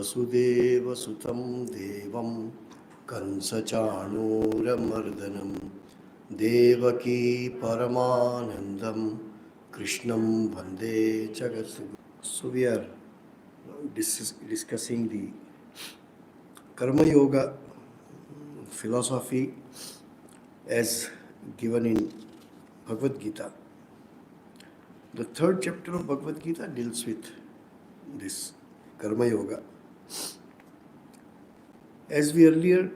Vasudeva Sutam Devam Kansachanuramardanam Devaki Paramanandam Krishnam Vande Jagatguru. So we are discussing the Karma Yoga philosophy as given in Bhagavad Gita. The third chapter of Bhagavad Gita deals with this Karma Yoga. As we earlier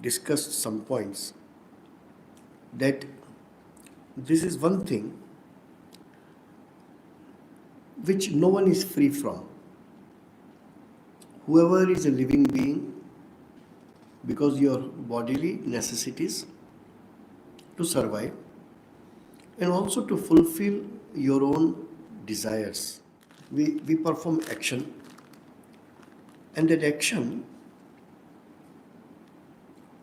discussed some points, that this is one thing which no one is free from. Whoever is a living being, because your bodily necessities to survive and also to fulfill your own desires. We perform action, and that action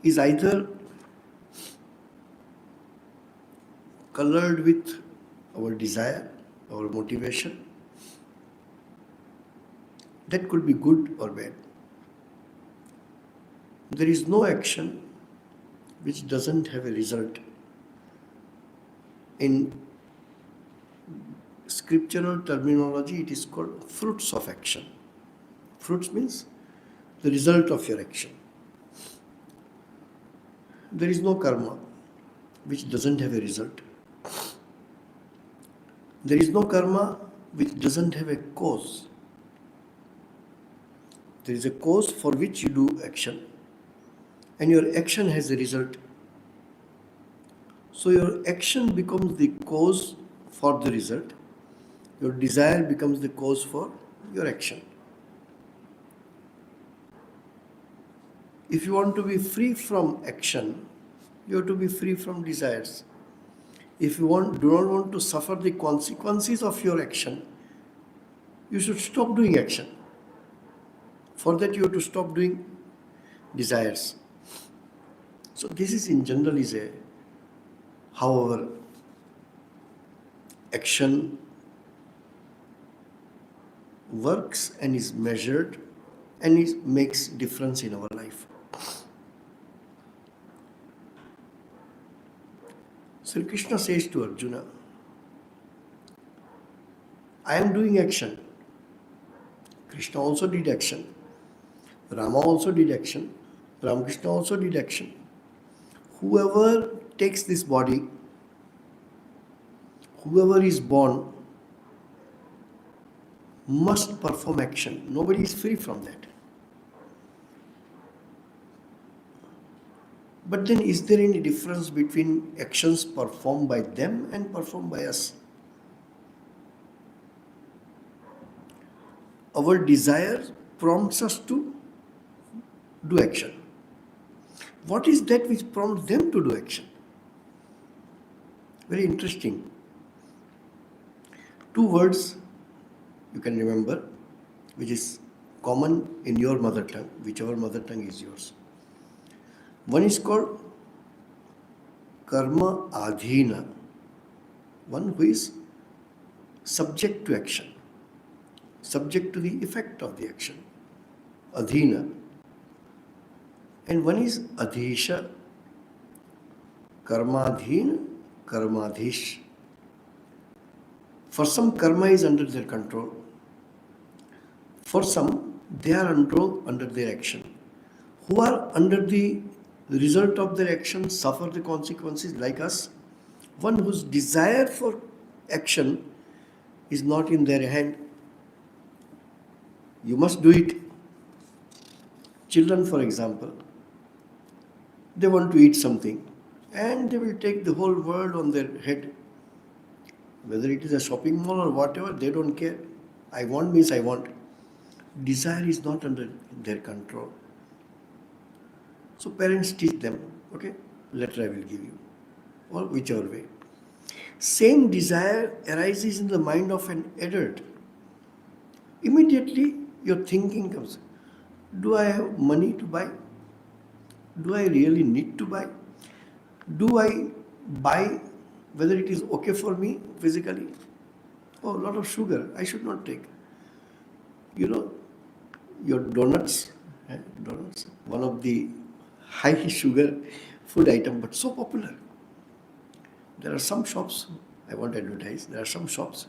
is either colored with our desire, our motivation. That could be good or bad. There is no action which doesn't have a result. In scriptural terminology, it is called fruits of action. Fruits means the result of your action. There is no karma which doesn't have a result. There is no karma which doesn't have a cause. There is a cause for which you do action, and your action has a result. So your action becomes the cause for the result. Your desire becomes the cause for your action. If you want to be free from action, you have to be free from desires. If you do not want to suffer the consequences of your action, you should stop doing action. For that, you have to stop doing desires. So this is in general is how our action works and is measured and it makes difference in our life. Sri Krishna says to Arjuna, I am doing action. Krishna also did action. Rama also did action. Ramakrishna also did action. Whoever takes this body, whoever is born, must perform action. Nobody is free from that. But then is there any difference between actions performed by them and performed by us? Our desire prompts us to do action. What is that which prompts them to do action? Very interesting. Two words you can remember, which is common in your mother tongue, whichever mother tongue is yours. One is called karma adhina, one who is subject to action, subject to the effect of the action, adhina. And one is adhisha, karmadhin, karmadhish. For some, karma is under their control. For some, they are under their action. Who are under the result of their action, suffer the consequences like us. One whose desire for action is not in their hand. You must do it. Children, for example, they want to eat something and they will take the whole world on their head. Whether it is a shopping mall or whatever, they don't care. I want means I want. Desire is not under their control. So parents teach them, okay, later I will give you, or whichever way. Same desire arises in the mind of an adult. Immediately your thinking comes, do I have money to buy? Do I really need to buy? Do I buy whether it is okay for me physically? Oh, a lot of sugar, I should not take. your donuts, donuts, one of the high sugar food item, but so popular. There are some shops, I won't advertise, there are some shops,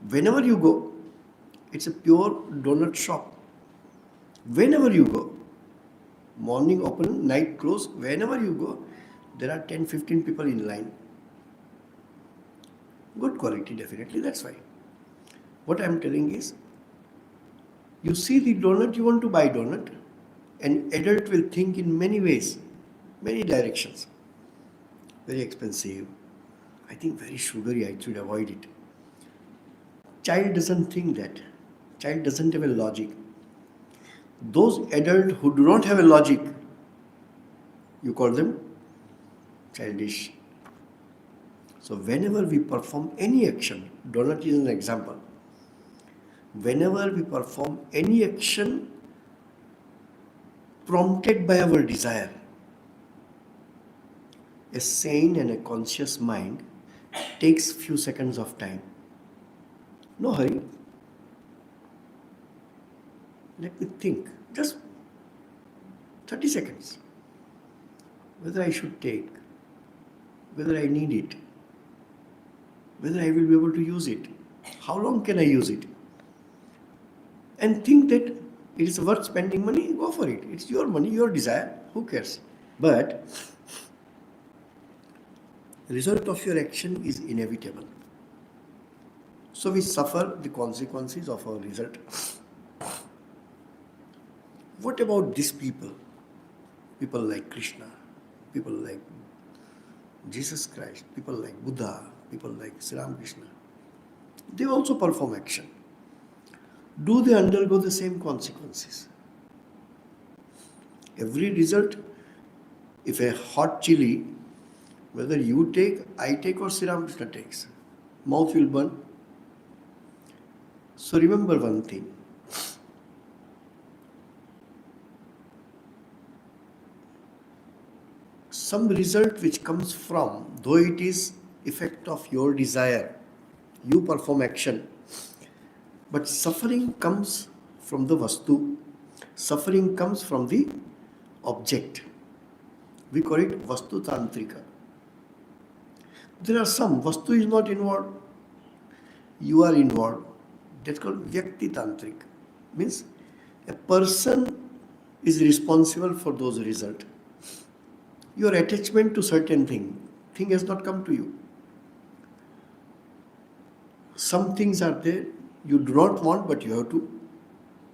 whenever you go, it's a pure donut shop. Whenever you go, morning open, night close, whenever you go, there are 10-15 people in line. Good quality, definitely, that's why. What I am telling is, you see the donut, you want to buy donut. An adult will think in many ways, many directions. Very expensive. I think very sugary, I should avoid it. Child doesn't think that. Child doesn't have a logic. Those adults who do not have a logic, you call them childish. So whenever we perform any action, donut is an example. Whenever we perform any action prompted by our desire, a sane and a conscious mind takes few seconds of time. No hurry. Let me think. Just 30 seconds. Whether I should take, whether I need it, whether I will be able to use it, how long can I use it? And think that it is worth spending money, go for it. It's your money, your desire, who cares? But the result of your action is inevitable. So we suffer the consequences of our result. What about these people? People like Krishna, people like Jesus Christ, people like Buddha, people like Sri Ramakrishna. They also perform action. Do they undergo the same consequences? Every result, if a hot chili, whether you take, I take or Sri Ramakrishna takes, mouth will burn. So remember one thing. Some result which comes from, though it is effect of your desire, you perform action, but suffering comes from the vastu. Suffering comes from the object. We call it vastu tantrika. There are some, vastu is not involved, you are involved. That's called vyakti tantrik. Means a person is responsible for those results. Your attachment to certain thing has not come to you. Some things are there you do not want but you have to.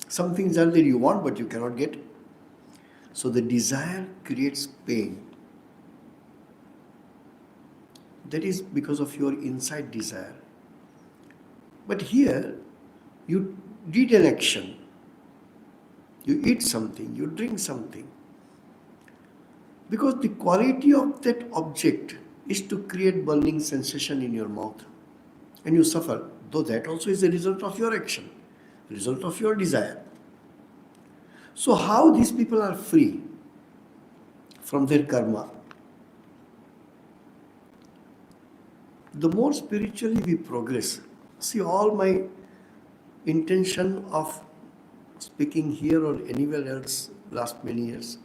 Some things are there you want but you cannot get. So the desire creates pain. That is because of your inside desire. But here, you did an action. You eat something, you drink something. Because the quality of that object is to create burning sensation in your mouth. And you suffer. Though that also is a result of your action, result of your desire. So how these people are free from their karma? The more spiritually we progress, see, all my intention of speaking here or anywhere else last many years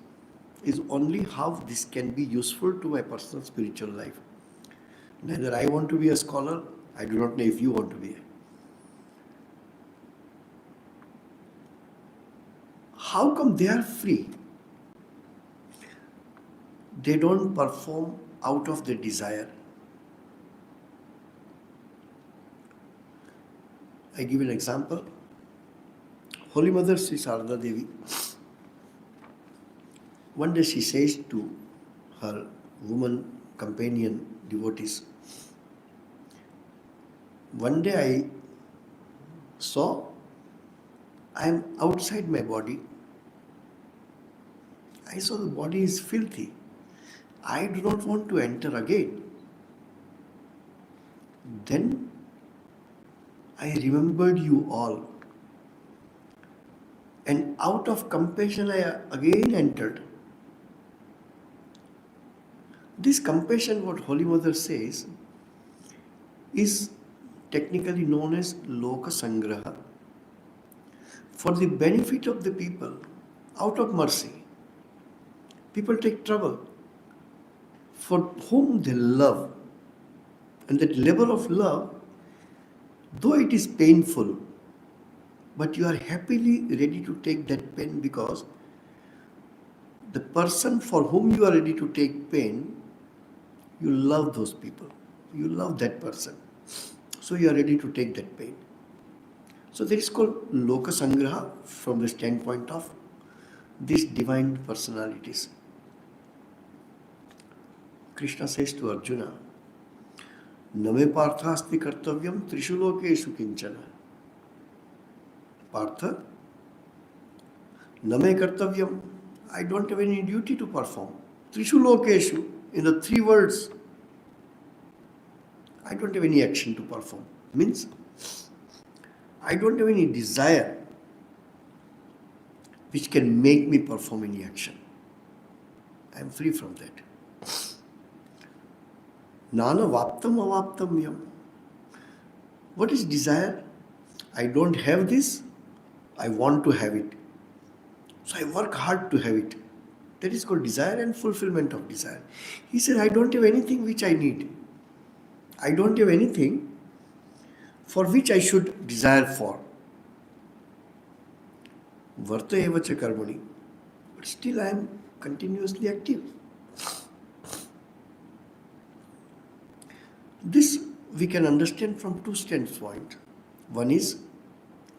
is only how this can be useful to my personal spiritual life. Neither I want to be a scholar, I do not know if you want to be. How come they are free? They don't perform out of their desire. I give an example. Holy Mother Sri Sarada Devi, one day she says to her woman companion devotees, one day I saw I am outside my body. I saw the body is filthy. I do not want to enter again. Then I remembered you all. And out of compassion, I again entered. This compassion, what Holy Mother says, is technically known as Loka Sangraha. for the benefit of the people, out of mercy. People take trouble for whom they love. And that level of love, though it is painful, but you are happily ready to take that pain because the person for whom you are ready to take pain, you love those people. You love that person. So you are ready to take that pain. So that is called Loka Sangraha from the standpoint of these divine personalities. Krishna says to Arjuna, Name parthasti kartavyam trishu lokeshu kinchana. Partha, Name kartavyam, I don't have any duty to perform. Trishu lokeshu, in the 3 words, I don't have any action to perform. Means, I don't have any desire which can make me perform any action. I am free from that. Nana vaptam avaptam yam. What is desire? I don't have this, I want to have it. So I work hard to have it. That is called desire and fulfillment of desire. He said, I don't have anything which I need. I don't have anything for which I should desire for. Varta eva cha karmani. But still I am continuously active. This we can understand from 2 standpoints. One is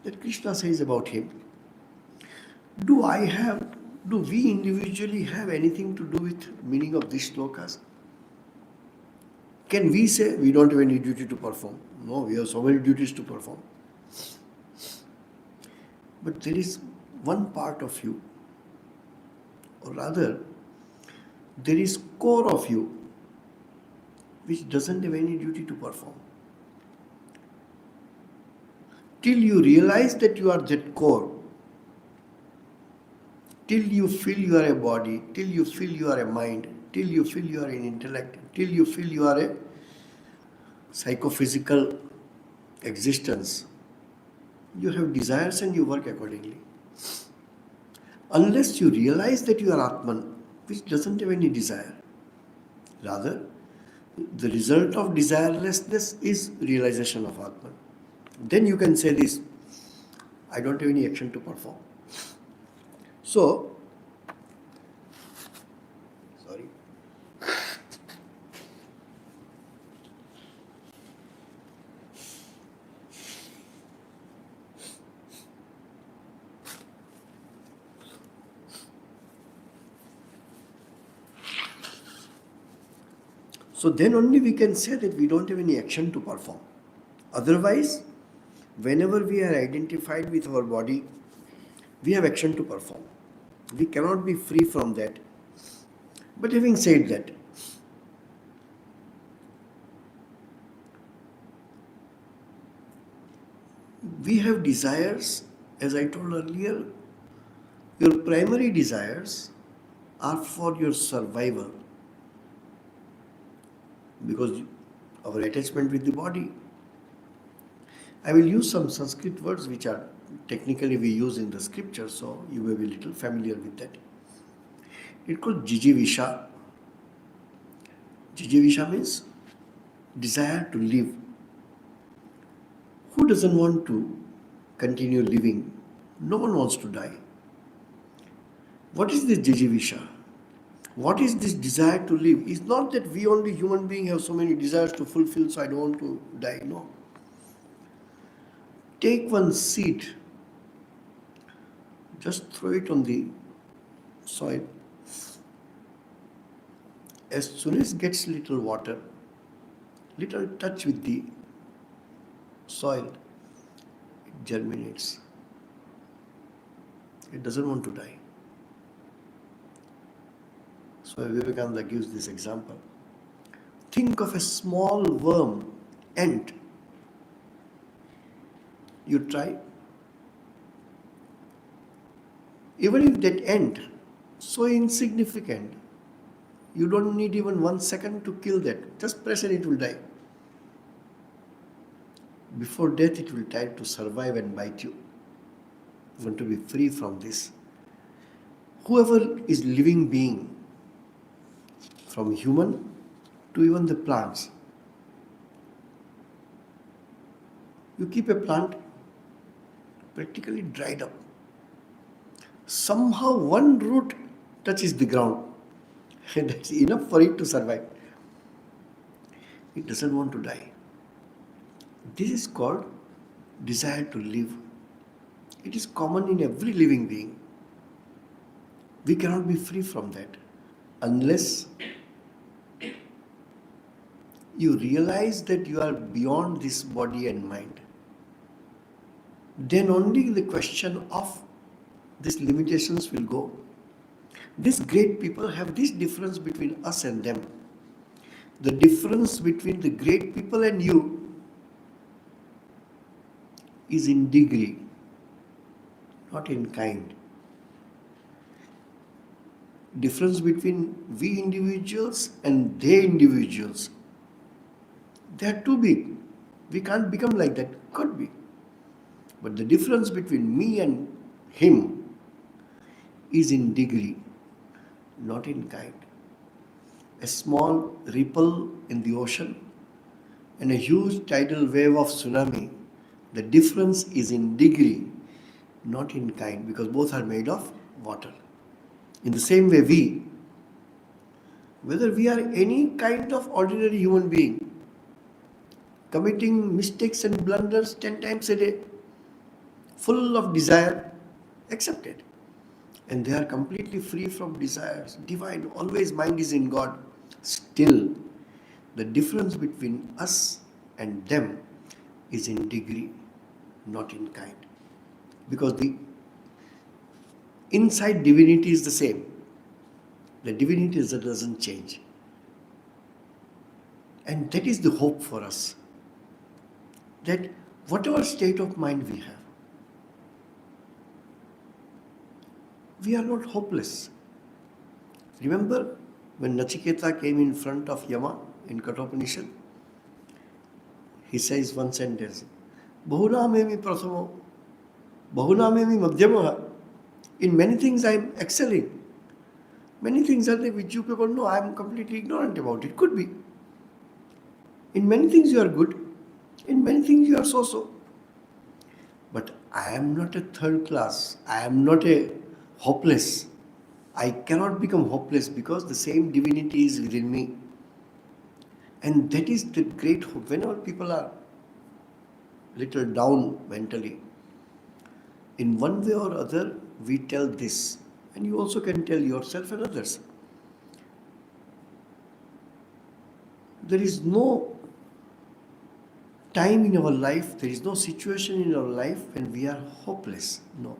that Krishna says about him, do we individually have anything to do with meaning of these slokas? Can we say we don't have any duty to perform? No, we have so many duties to perform. But there is one part of you, or rather, there is core of you which doesn't have any duty to perform. Till you realize that you are that core, till you feel you are a body, till you feel you are a mind, till you feel you are an intellect, till you feel you are a psychophysical existence, you have desires and you work accordingly. Unless you realize that you are Atman, which doesn't have any desire. Rather, the result of desirelessness is realization of Atman. Then you can say this, I don't have any action to perform. So, So then only we can say that we don't have any action to perform. Otherwise, whenever we are identified with our body, we have action to perform. We cannot be free from that. But having said that, we have desires, as I told earlier, your primary desires are for your survival. Because our attachment with the body. I will use some Sanskrit words which are technically we use in the scripture, so you may be a little familiar with that. It's called jijivisha. Jijivisha means desire to live. Who doesn't want to continue living? No one wants to die. What is this jijivisha? What is this desire to live? It's not that we only human beings have so many desires to fulfill, so I don't want to die. No. Take one seed, just throw it on the soil. As soon as it gets little water, little touch with the soil, it germinates. It doesn't want to die. So Vivekananda gives this example. Think of a small worm, ant. You try. Even if that ant, so insignificant, you don't need even 1 second to kill that. Just press and it will die. Before death, it will try to survive and bite you. You want to be free from this. Whoever is living being, from human to even the plants. You keep a plant practically dried up. Somehow one root touches the ground. And that's enough for it to survive. It doesn't want to die. This is called desire to live. It is common in every living being. We cannot be free from that unless you realize that you are beyond this body and mind. Then only the question of these limitations will go. These great people have this difference between us and them. The difference between the great people and you is in degree, not in kind. Difference between we individuals and they individuals, they are too big. We can't become like that. Could be. But the difference between me and him is in degree, not in kind. A small ripple in the ocean and a huge tidal wave of tsunami, the difference is in degree, not in kind, because both are made of water. In the same way, whether we are any kind of ordinary human being, committing mistakes and blunders 10 times a day, full of desire, accepted. And they are completely free from desires, divine, always mind is in God. Still, the difference between us and them is in degree, not in kind. Because the inside divinity is the same. The divinity that doesn't change. And that is the hope for us. That whatever state of mind we have, we are not hopeless. Remember when Nachiketa came in front of Yama in Kathopanishad? He says one sentence, Bahunamemi prathamo, Bahunamemi madhyamaha. In many things I am excelling. Many things are there which you people know I am completely ignorant about. It could be. In many things you are good. In many things you are so-so. But I am not a third class. I am not a hopeless. I cannot become hopeless because the same divinity is within me. And that is the great hope. Whenever people are little down mentally, in one way or other, we tell this. And you also can tell yourself and others. There is no time in our life, there is no situation in our life when we are hopeless. No.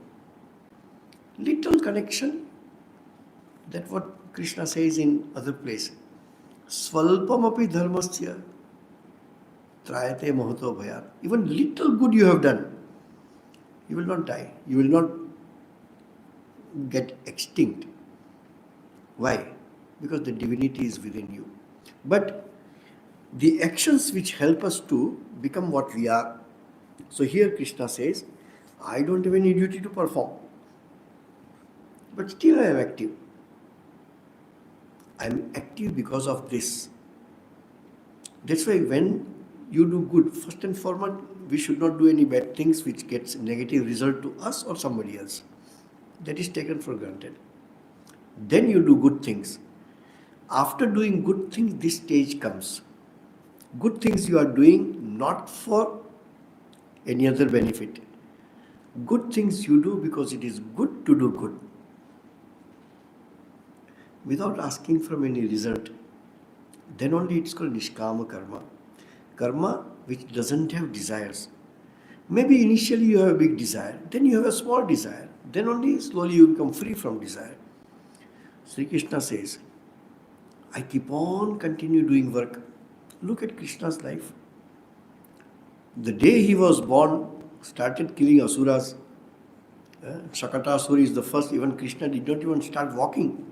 Little connection, that's what Krishna says in other place. Swalpamapi dharmasya trayate mahato bhayat. Even little good you have done, you will not die. You will not get extinct. Why? Because the divinity is within you. But the actions which help us to become what we are. So here Krishna says, I don't have any duty to perform. But still I am active. I am active because of this. That's why when you do good, first and foremost, we should not do any bad things which gets negative result to us or somebody else. That is taken for granted. Then you do good things. After doing good things, this stage comes. Good things you are doing not for any other benefit. Good things you do because it is good to do good. Without asking from any result. Then only it's called Nishkama Karma. Karma which doesn't have desires. Maybe initially you have a big desire, then you have a small desire. Then only slowly you become free from desire. Sri Krishna says, I keep on continue doing work. Look at Krishna's life. The day he was born, started killing asuras. Shakatasura is the first, even Krishna did not even start walking.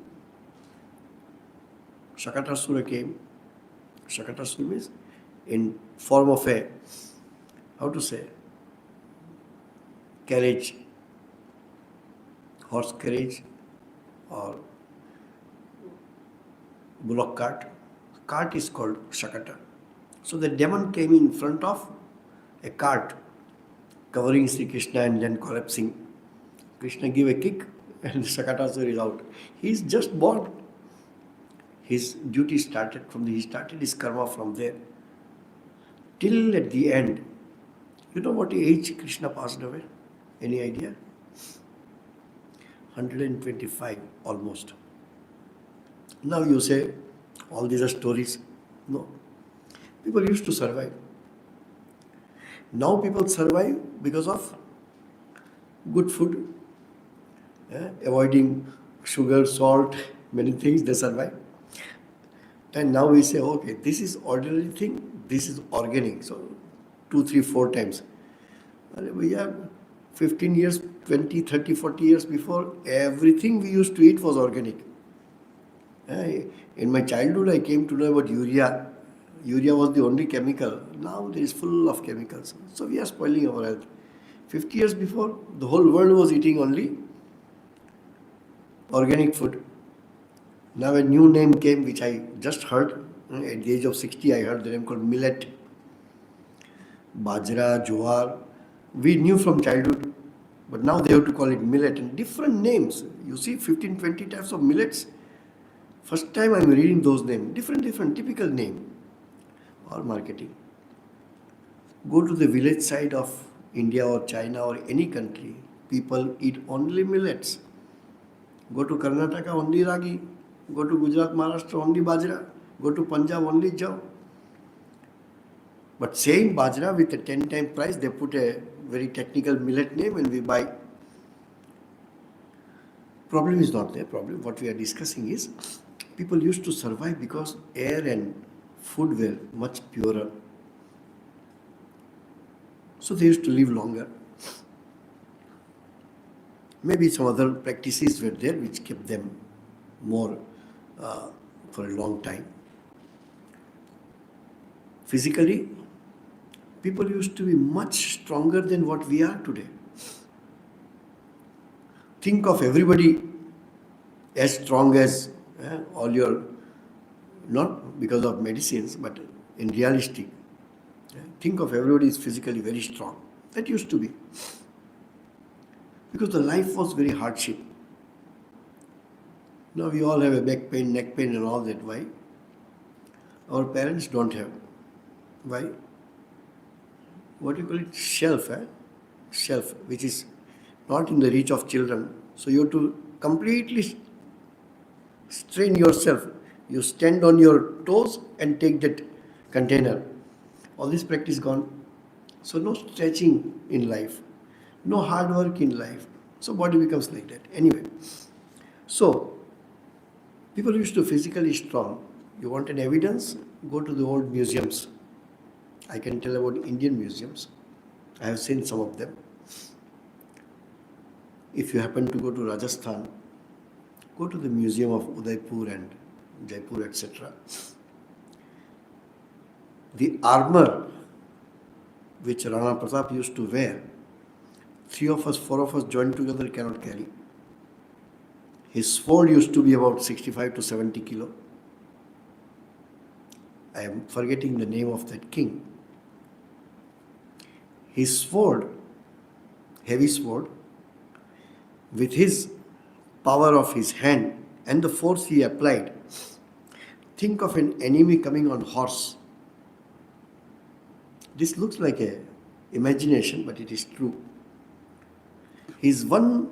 Shakatasura came. Shakatasura means in form of a, how to say, carriage. horse carriage or bullock cart. Cart is called Shakata. So the demon came in front of a cart covering Sri Krishna and then collapsing. Krishna gave a kick and Shakatasura is out. He is just born. His duty started he started his karma from there. Till at the end. You know what age Krishna passed away? Any idea? 125 almost. Now you say, all these are stories. No. People used to survive. Now people survive because of good food, avoiding sugar, salt, many things, they survive. And now we say, okay, this is ordinary thing, this is organic. So 2, 3, 4 times. We have 15 years, 20, 30, 40 years before, everything we used to eat was organic. In my childhood, I came to know about urea. Urea was the only chemical. Now there is full of chemicals. So we are spoiling our health. 50 years before, the whole world was eating only organic food. Now a new name came, which I just heard. At the age of 60, I heard the name called millet. Bajra, jowar. We knew from childhood. But now they have to call it millet and different names. You see 15, 20 types of millets. First time I am reading those names. Different, typical name. Or marketing. Go to the village side of India or China or any country. People eat only millets. Go to Karnataka, only ragi. Go to Gujarat, Maharashtra, only bajra. Go to Punjab, only jaw. But same bajra with a 10 times price, they put a very technical millet name and we buy. Problem is not there. Problem, what we are discussing is, people used to survive because air and food were much purer. So they used to live longer. Maybe some other practices were there which kept them more for a long time. Physically, people used to be much stronger than what we are today. Think of everybody as strong as all your, not because of medicines, but in realistic. Think of everybody is physically very strong. That used to be. Because the life was very hardship. Now we all have a back pain, neck pain and all that. Why? Our parents don't have. Why? What do you call it? Shelf. Shelf, which is not in the reach of children. So you have to completely strain yourself. You stand on your toes and take that container. All this practice gone. So no stretching in life. No hard work in life. So body becomes like that. Anyway. So, people used to physically strong. You want an evidence? Go to the old museums. I can tell about Indian museums. I have seen some of them. If you happen to go to Rajasthan, go to the museum of Udaipur and Jaipur, etc. The armor which Rana Pratap used to wear, 3 of us, 4 of us joined together cannot carry. His sword used to be about 65 to 70 kilo. I am forgetting the name of that king. His sword, heavy sword, with his power of his hand and the force he applied, think of an enemy coming on horse. This looks like a imagination, but it is true. His one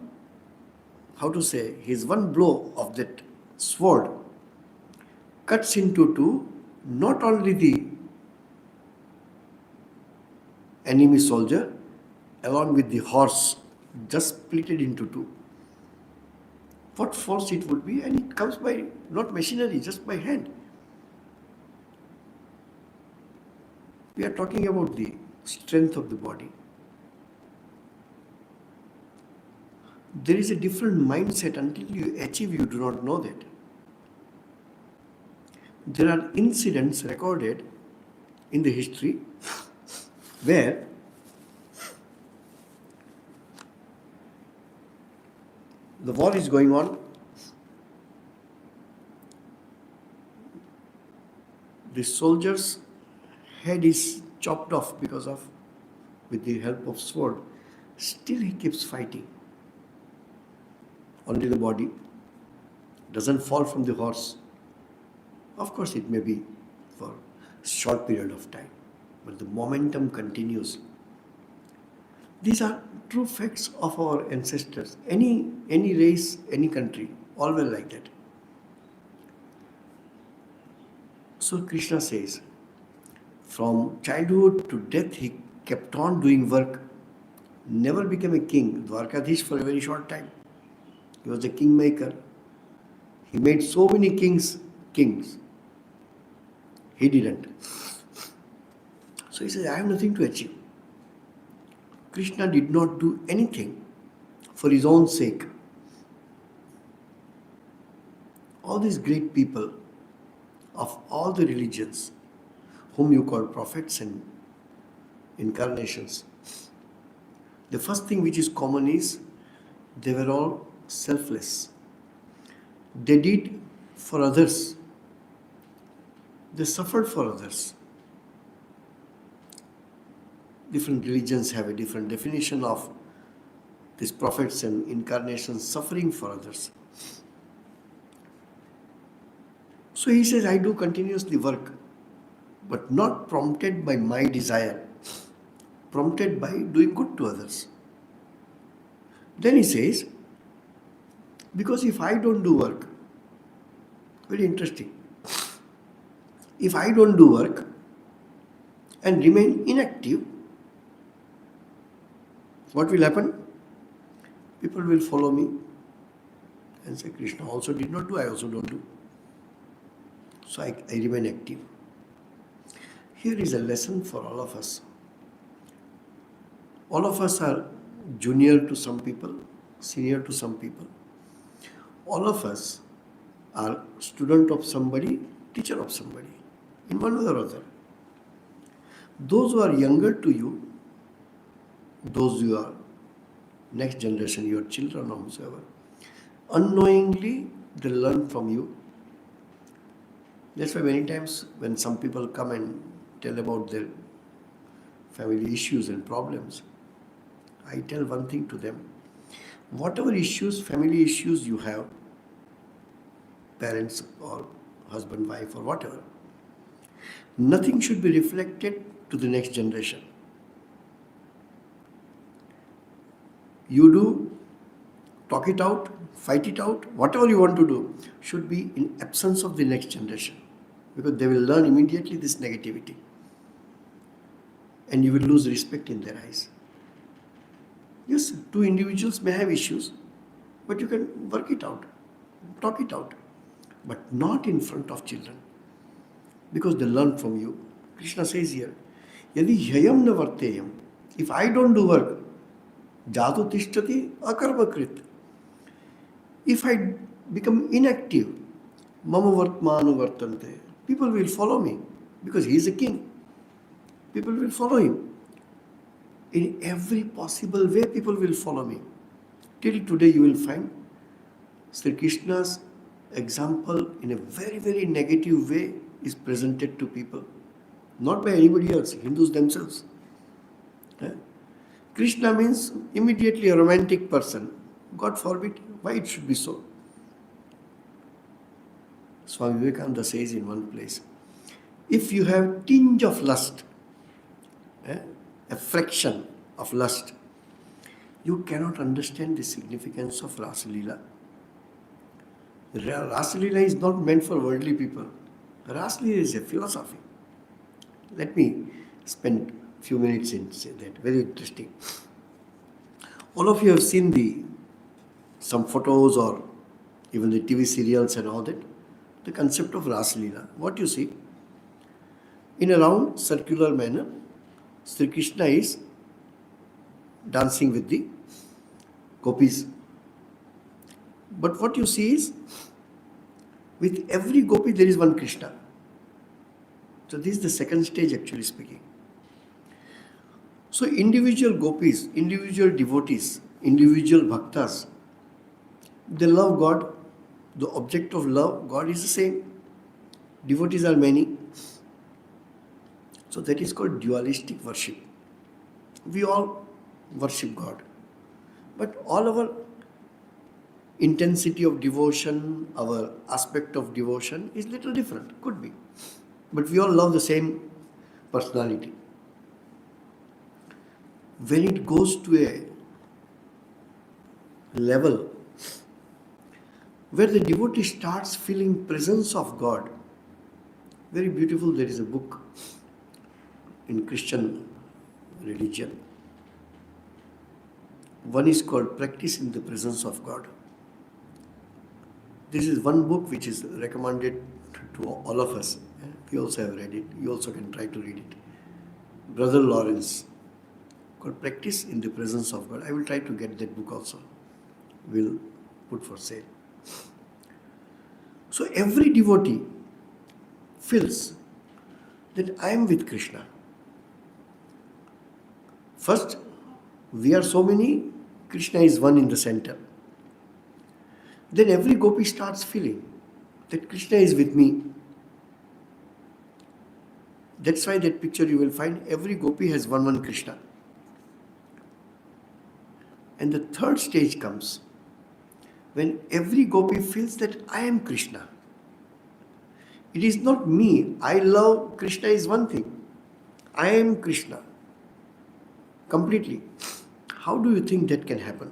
blow of that sword cuts into two, not only the enemy soldier, along with the horse, just split it into two. What force it would be, and it comes by not machinery, just by hand. We are talking about the strength of the body. There is a different mindset. Until you achieve, you do not know that. There are incidents recorded in the history where The war is going on. The soldier's head is chopped off with the help of sword. Still he keeps fighting. Only the body doesn't fall from the horse. Of course, it may be for a short period of time, but the momentum continues. These are true facts of our ancestors. Any race, any country, all were like that. So Krishna says, from childhood to death, he kept on doing work. Never became a king. Dwarkadhish for a very short time. He was a kingmaker. He made so many kings. He didn't. So he says, I have nothing to achieve. Krishna did not do anything for his own sake. All these great people of all the religions, whom you call prophets and incarnations, the first thing which is common is they were all selfless. They did for others. They suffered for others. Different religions have a different definition of these prophets and incarnations suffering for others. So he says, I do continuously work, but not prompted by my desire, prompted by doing good to others. Then he says, because if I don't do work, very interesting, if I don't do work and remain inactive, what will happen? People will follow me and say, Krishna also did not do, I also don't do. So I remain active. Here is a lesson for all of us. All of us are junior to some people, senior to some people. All of us are student of somebody, teacher of somebody, in one way or other. Those who are younger to you, those who are next generation, your children or whosoever, unknowingly they learn from you. That's why many times when some people come and tell about their family issues and problems, I tell one thing to them. Whatever issues, family issues you have, parents or husband, wife or whatever, nothing should be reflected to the next generation. You do, talk it out, fight it out, whatever you want to do should be in absence of the next generation, because they will learn immediately this negativity and you will lose respect in their eyes. Yes, two individuals may have issues, but you can work it out, talk it out, but not in front of children, because they learn from you. Krishna says here, Yadi hyayam na varteyam, if I don't do work, jatu tishtati akarmakrit. If I become inactive, mama vartmanu vartante, people will follow me because he is a king. People will follow him. In every possible way, people will follow me. Till today, you will find Sri Krishna's example in a very, very negative way is presented to people. Not by anybody else, Hindus themselves. Krishna means immediately a romantic person. God forbid, why it should be so? Swami Vivekananda says in one place, if you have tinge of lust, a fraction of lust, you cannot understand the significance of Rasa Leela. Rasa Leela is not meant for worldly people. Rasa Leela is a philosophy. Let me spend a few minutes in say that. Very interesting. All of you have seen some photos or even the TV serials and all that. The concept of Rasa Leela. What you see? In a round circular manner, Sri Krishna is dancing with the gopis. But what you see is, with every gopi there is one Krishna. So this is the second stage, actually speaking. So individual gopis, individual devotees, individual bhaktas, They love God. The object of love, God, is the same. Devotees are many. So that is called dualistic worship. We all worship God. But all our intensity of devotion, our aspect of devotion is little different. Could be. But we all love the same personality. When it goes to a level where the devotee starts feeling presence of God, very beautiful, there is a book in Christian religion. One is called Practice in the Presence of God. This is one book which is recommended to all of us. We also have read it. You also can try to read it. Brother Lawrence, called Practice in the Presence of God. I will try to get that book also. We'll put for sale. So every devotee feels that I am with Krishna. First, we are so many, Krishna is one in the center. Then every gopi starts feeling that Krishna is with me. That's why that picture you will find every gopi has one Krishna. And the third stage comes when every gopi feels that I am Krishna. It is not me. I love Krishna is one thing. I am Krishna. Completely. How do you think that can happen?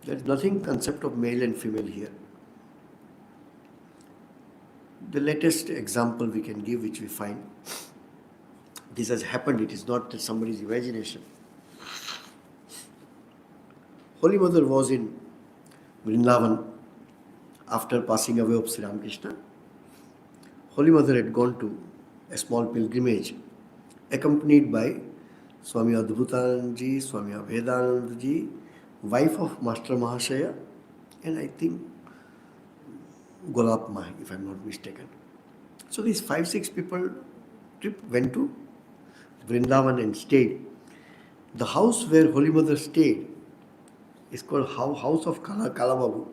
There is nothing concept of male and female here. The latest example we can give, which we find, this has happened, it is not somebody's imagination. Holy Mother was in Vrindavan after passing away of Sri Ramakrishna. Holy Mother had gone to a small pilgrimage accompanied by Swami Adbhutanandaji, Swami Abhedanandaji, wife of Master Mahashaya, and I think Golap Mahi, if I am not mistaken. So these 5-6 people trip went to Vrindavan and stayed. The house where Holy Mother stayed is called House of Kalababu.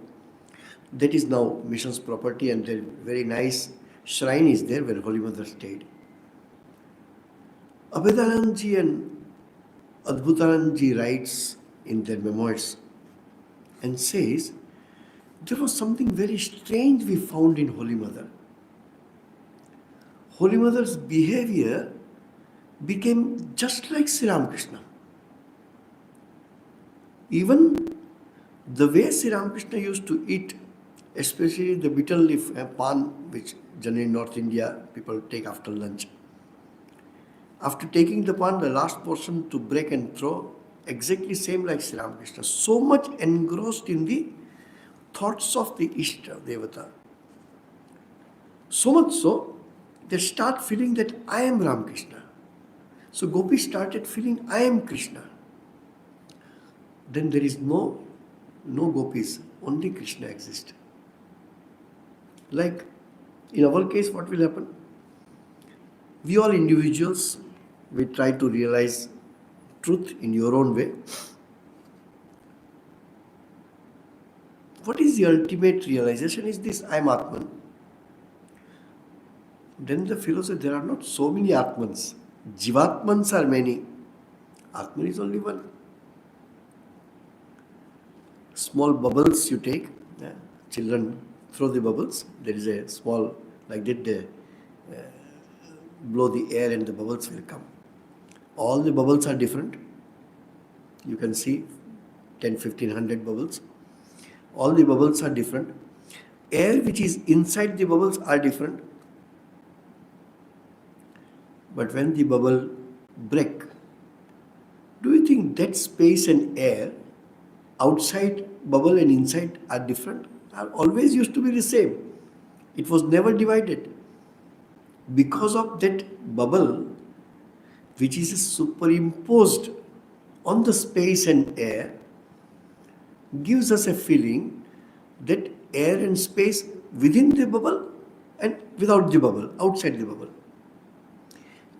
That is now mission's property, and a very nice shrine is there where Holy Mother stayed. Abhedanandaji and Adbhutanandaji writes in their memoirs and says, there was something very strange we found in Holy Mother. Holy Mother's behavior became just like Sri Ramakrishna. Even the way Sri Ramakrishna used to eat, especially the betel leaf pan, which generally in North India people take after lunch. After taking the pan, the last portion to break and throw, exactly same like Sri Ramakrishna. So much engrossed in the thoughts of the Ishta Devata. So much so, they start feeling that I am Ramakrishna. So Gopi started feeling I am Krishna. Then there is no gopis, only Krishna exists. Like in our case, what will happen? We all individuals, we try to realize truth in your own way. What is the ultimate realization? Is this I am Atman. Then the philosopher, there are not so many Atmans. Jivatmans are many. Atman is only one. Small bubbles you take, children throw the bubbles, there is a small, like that they blow the air and the bubbles will come. All the bubbles are different. You can see 10, 1500 bubbles. All the bubbles are different. Air which is inside the bubbles are different. But when the bubble break, do you think that space and air outside bubble and inside are different? Are always used to be the same. It was never divided. Because of that bubble, which is superimposed on the space and air, gives us a feeling that air and space within the bubble and without the bubble, outside the bubble.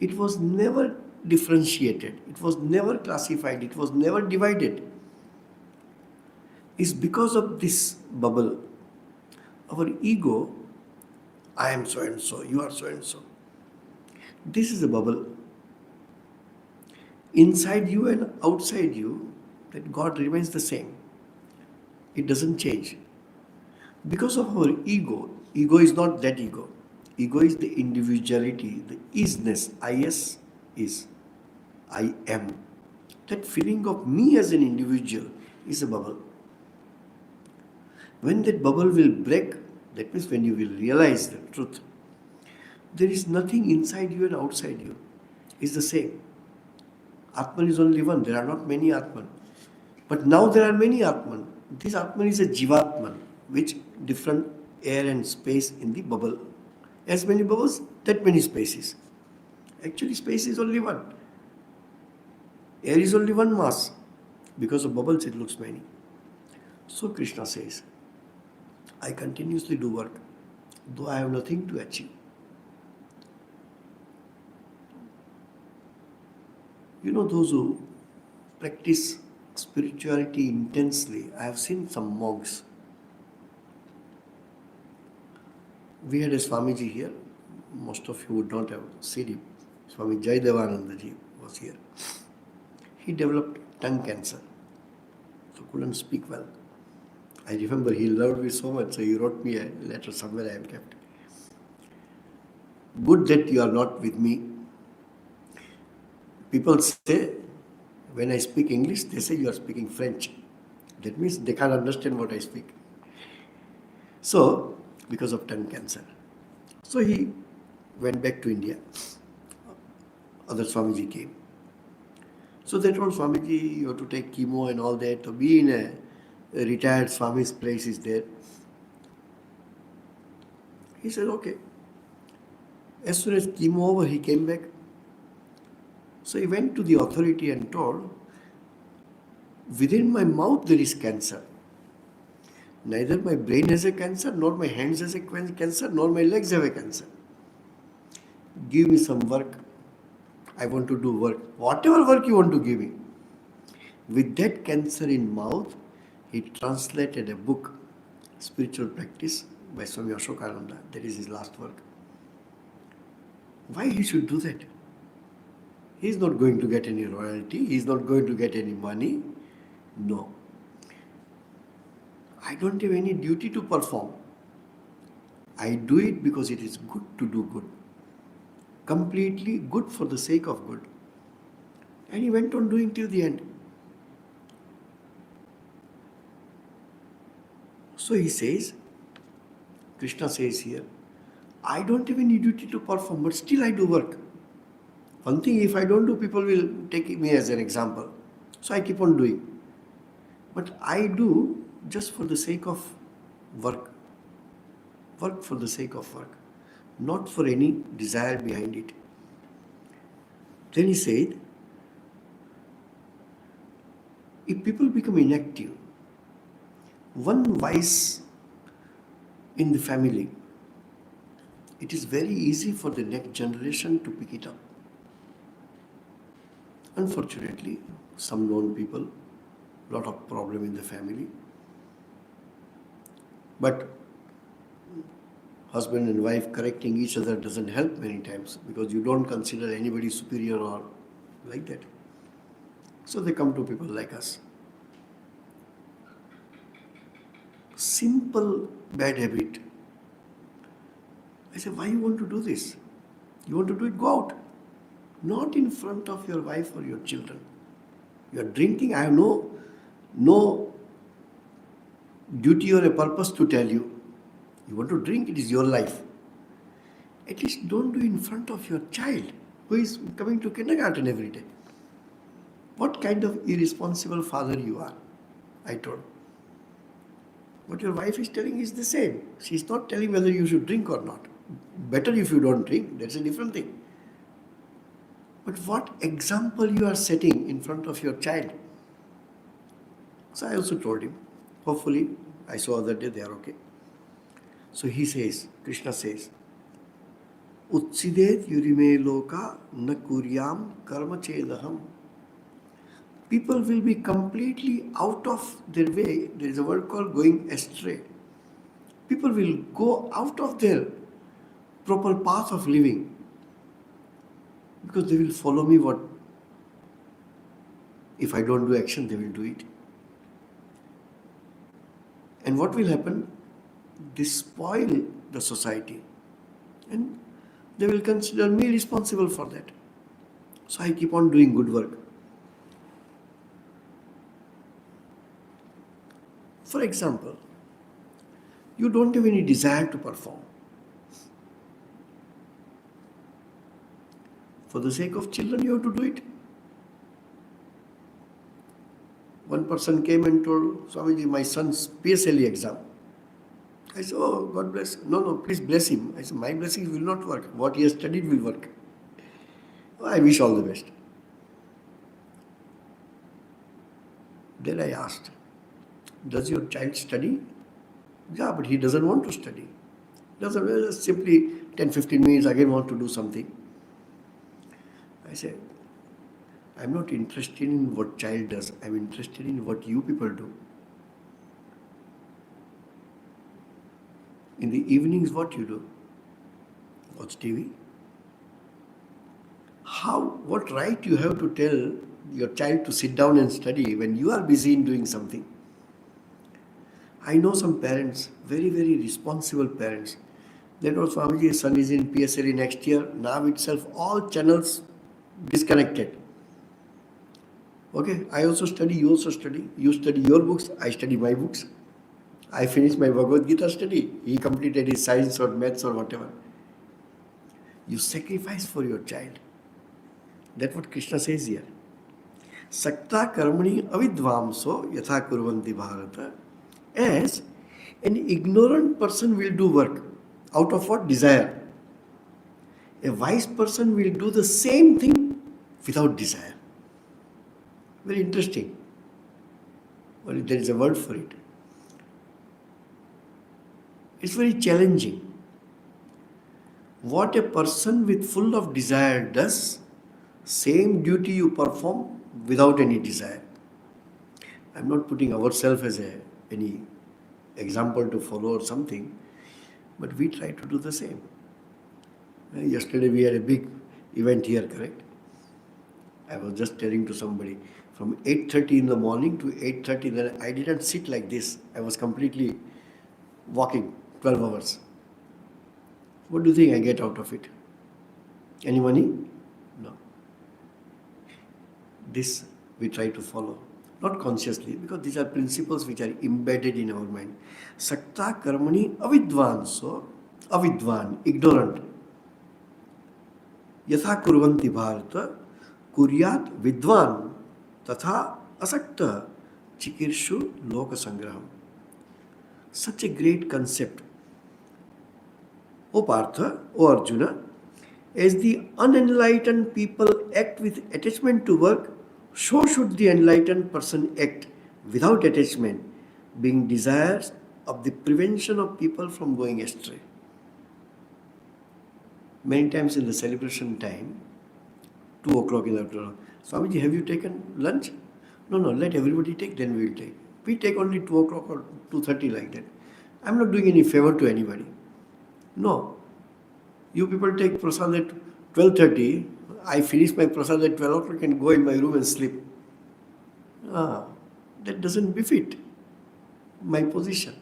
It was never differentiated. It was never classified. It was never divided. is because of this bubble. Our ego, I am so and so, you are so and so. This is a bubble. Inside you and outside you, that God remains the same. It doesn't change. Because of our ego is not that ego. Ego is the individuality, the isness. Is, is. I am. That feeling of me as an individual is a bubble. When that bubble will break, that means when you will realize the truth, there is nothing inside you and outside you. It's the same. Atman is only one. There are not many Atman. But now there are many Atman. This Atman is a Jivatman, which different air and space in the bubble. As many bubbles, that many spaces. Actually, space is only one. Air is only one mass. Because of bubbles, it looks many. So Krishna says, I continuously do work, though I have nothing to achieve. You know, those who practice spirituality intensely, I have seen some monks. We had a Swamiji here. Most of you would not have seen him. Swami Jayadevanandaji was here. He developed tongue cancer, so couldn't speak well. I remember he loved me so much, so he wrote me a letter somewhere I have kept. Good that you are not with me. People say, when I speak English, they say you are speaking French. That means they can't understand what I speak. So, because of tongue cancer. So he went back to India. Other Swamiji came. So they told Swamiji, you have to take chemo and all that. To be in a retired Swami's place is there. He said, okay. As soon as chemo over, he came back. So he went to the authority and told, within my mouth there is cancer. Neither my brain has a cancer, nor my hands has a cancer, nor my legs have a cancer. Give me some work. I want to do work. Whatever work you want to give me. With that cancer in mouth, he translated a book, Spiritual Practice, by Swami Ashokananda. That is his last work. Why he should do that? He is not going to get any royalty. He is not going to get any money. No. I don't have any duty to perform. I do it because it is good to do good. Completely good for the sake of good. And he went on doing till the end. So he says, Krishna says here, I don't have any duty to perform, but still I do work. One thing, if I don't do, people will take me as an example. So I keep on doing. But I do just for the sake of work. Work for the sake of work. Not for any desire behind it. Then he said, if people become inactive, one vice in the family, it is very easy for the next generation to pick it up. Unfortunately, some known people, lot of problem in the family. But husband and wife correcting each other doesn't help many times because you don't consider anybody superior or like that. So they come to people like us. Simple bad habit. I say, why you want to do this? You want to do it, go out. Not in front of your wife or your children. You are drinking, I have no duty or a purpose to tell you. You want to drink, it is your life. At least don't do it in front of your child who is coming to kindergarten every day. What kind of irresponsible father you are, I told. What your wife is telling is the same. She is not telling whether you should drink or not. Better if you don't drink, that's a different thing. But what example you are setting in front of your child? So I also told him. Hopefully, I saw other day they are okay. So he says, Krishna says, Utsidet yurime loka na kuryam karma chedaham people will be completely out of their way. There is a word called going astray. People will go out of their proper path of living because they will follow me. What if I don't do action, they will do it. And what will happen? They spoil the society and they will consider me responsible for that. So I keep on doing good work. For example, you don't have any desire to perform. For the sake of children, you have to do it. One person came and told Swamiji, my son's PSLE exam. I said, oh, God bless. No, please bless him. I said, my blessings will not work. What he has studied will work. I wish all the best. Then I asked, does your child study? Yeah, but he doesn't want to study. Doesn't simply 10-15 minutes again want to do something. I said, I'm not interested in what child does. I'm interested in what you people do. In the evenings, what you do? Watch TV. What right you have to tell your child to sit down and study when you are busy in doing something? I know some parents, very, very responsible parents. They know Swamiji's son is in PSLE next year. Now itself, all channels disconnected. Okay, I also study, you also study. You study your books, I study my books. I finished my Bhagavad Gita study. He completed his science or maths or whatever. You sacrifice for your child. That's what Krishna says here. Sakta karmani avidvamso yatha kurvanti bharata. As an ignorant person will do work. Out of what? Desire. A wise person will do the same thing without desire. Very interesting. Well, there is a word for it. It's very challenging. What a person with full of desire does, same duty you perform without any desire. I'm not putting ourselves as any example to follow or something, but we try to do the same. Yesterday we had a big event here, correct? I was just telling to somebody, from 8:30 in the morning to 8:30, then I didn't sit like this. I was completely walking 12 hours. What do you think I get out of it? Any money? No. This we try to follow. Not consciously, because these are principles which are embedded in our mind. Sakta karmani avidvan, so avidvan, ignorant. Yatha kurvanti bharata kuryat vidvan tatha asakta chikirshu loka sangraham. Such a great concept. O Partha, O Arjuna, as the unenlightened people act with attachment to work, so should the enlightened person act without attachment, being desirous of the prevention of people from going astray. Many times in the celebration time, 2 o'clock in the afternoon, Swamiji, have you taken lunch? No, let everybody take, then we will take. We take only 2 o'clock or 2:30 like that. I'm not doing any favor to anybody. No. You people take prasad at 12:30. I finish my prasad at 12 o'clock and go in my room and sleep. That doesn't befit my position.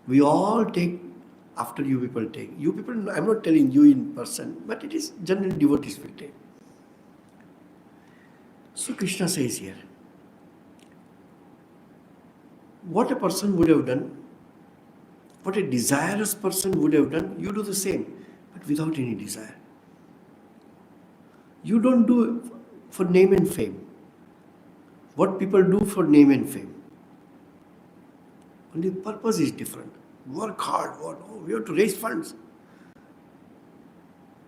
We all take after you people take. You people, I'm not telling you in person, but it is general devotees will take. So Krishna says here, what a person would have done, what a desirous person would have done, you do the same, but without any desire. You don't do it for name and fame. What people do for name and fame. Only the purpose is different. Work hard. We have to raise funds.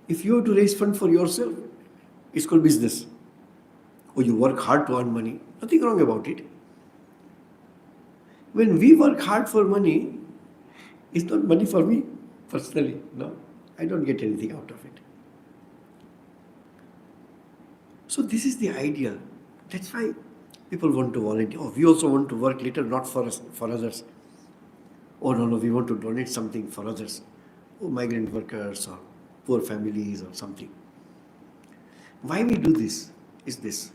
If you have to raise funds for yourself, it's called business. Or you work hard to earn money. Nothing wrong about it. When we work hard for money, it's not money for me personally. No, I don't get anything out of it. So this is the ideal. That's why People want to volunteer. Oh, we also want to work little, not for us, for others. Oh, no, we want to donate something for others. Oh, migrant workers or poor families or something. Why we do this is this.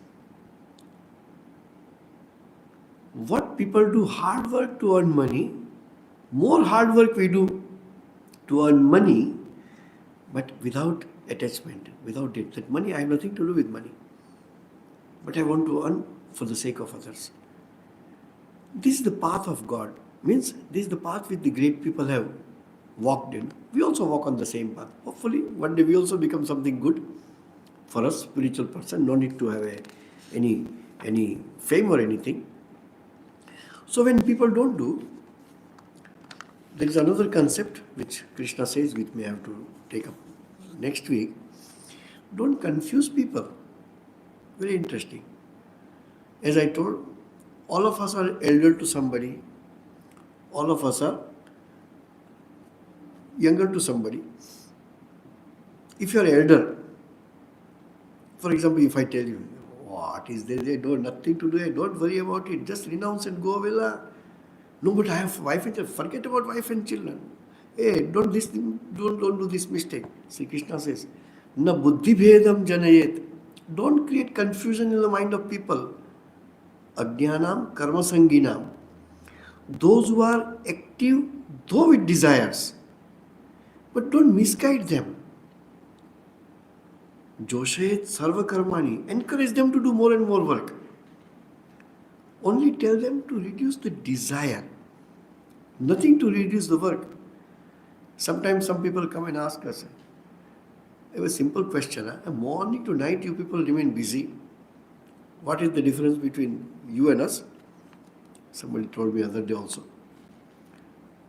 What people do hard work to earn money, more hard work we do to earn money, but without attachment, without it. That money, I have nothing to do with money. But I want to earn for the sake of others. This is the path of God. Means this is the path which the great people have walked in. We also walk on the same path. Hopefully, one day we also become something good for us, spiritual person. No need to have any fame or anything. So when people don't do, there is another concept which Krishna says, which may have to take up next week. Don't confuse people. Very interesting. As I told, all of us are elder to somebody. All of us are younger to somebody. If you are elder, for example, if I tell you, what is there? They don't nothing to do. Don't worry about it. Just renounce and go away. No, but I have wife and children. Forget about wife and children. Hey, don't do this mistake. Sri Krishna says, na buddhi bhedam janayet. Don't create confusion in the mind of people. Ajnanam karma sanginam. Those who are active, though with desires, but don't misguide them. Joshayet sarva karmani. Encourage them to do more and more work. Only tell them to reduce the desire. Nothing to reduce the work. Sometimes some people come and ask us, I have a simple question. Morning to night you people remain busy. What is the difference between you and us? Somebody told me other day also.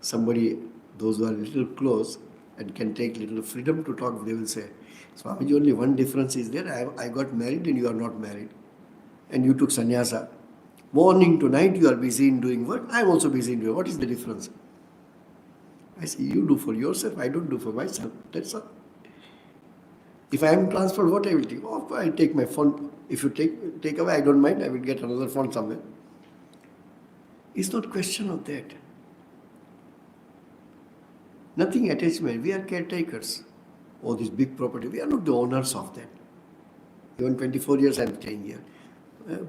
Somebody, those who are a little close and can take little freedom to talk, they will say, Swamiji, only one difference is there. I got married and you are not married. And you took sannyasa. Morning to night you are busy in doing work. I am also busy in doing. What is the difference? I say, you do for yourself, I don't do for myself. That's all. If I am transferred, what I will take? Oh, I take my phone. If you take away, I don't mind. I will get another phone somewhere. It's not question of that. Nothing attachment. We are caretakers. Oh, this big property. We are not the owners of that. Even 24 years I am staying here.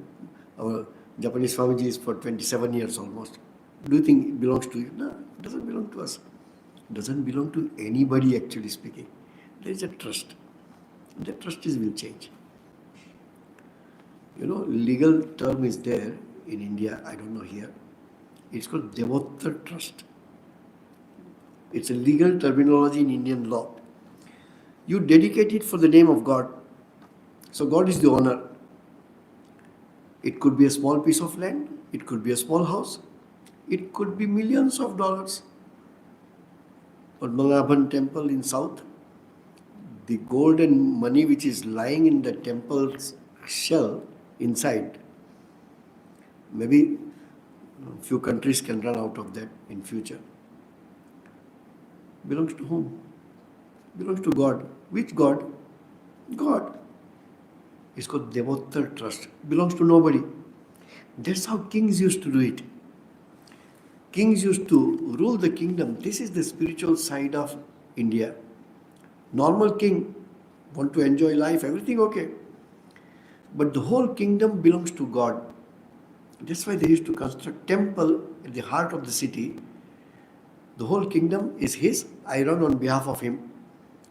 Our Japanese Swamiji is for 27 years almost. Do you think it belongs to you? No, it doesn't belong to us. It doesn't belong to anybody actually speaking. There is a trust. That trust will change. Legal term is there in India, I don't know here. It's called Devotar trust. It's a legal terminology in Indian law. You dedicate it for the name of God. So God is the owner. It could be a small piece of land. It could be a small house. It could be millions of dollars. Padmanabhan temple in south, the gold and money which is lying in the temple's shell inside, maybe a few countries can run out of that in future. Belongs to whom? Belongs to God. Which God? God. It's called Devotar trust. Belongs to nobody. That's how kings used to do it. Kings used to rule the kingdom. This is the spiritual side of India. Normal king want to enjoy life, everything okay. But the whole kingdom belongs to God. That's why they used to construct temple at the heart of the city. The whole kingdom is his. I run on behalf of him.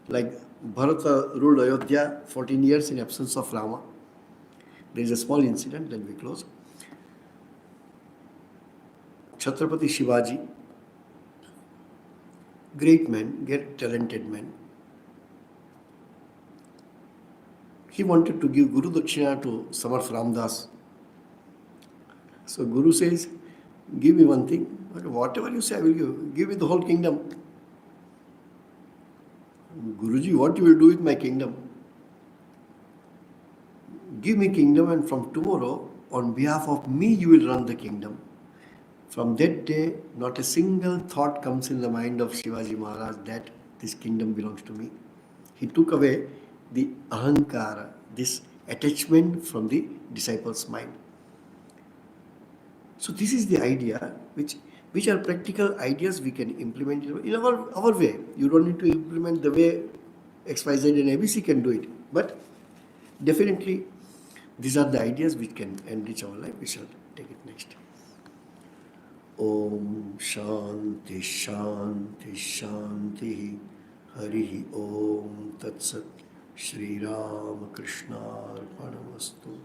Like Bharata ruled Ayodhya 14 years in absence of Rama. There is a small incident, then we close. Chhatrapati Shivaji, great man, great talented man. He wanted to give Guru Dakshina to Samarth Ramdas. So Guru says, give me one thing. Whatever you say, I will give. Give me the whole kingdom. Guruji, what you will do with my kingdom? Give me kingdom, and from tomorrow, on behalf of me, you will run the kingdom. From that day, not a single thought comes in the mind of Shivaji Maharaj that this kingdom belongs to me. He took away the ahankara, this attachment from the disciples' mind. So this is the idea, which are practical ideas we can implement in our way. You don't need to implement the way XYZ and ABC can do it, but definitely these are the ideas which can enrich our life. We shall take it next. Om Shanti Shanti Shanti Hari Om Tat Sat Sri Ramakrishna Arpanamastu.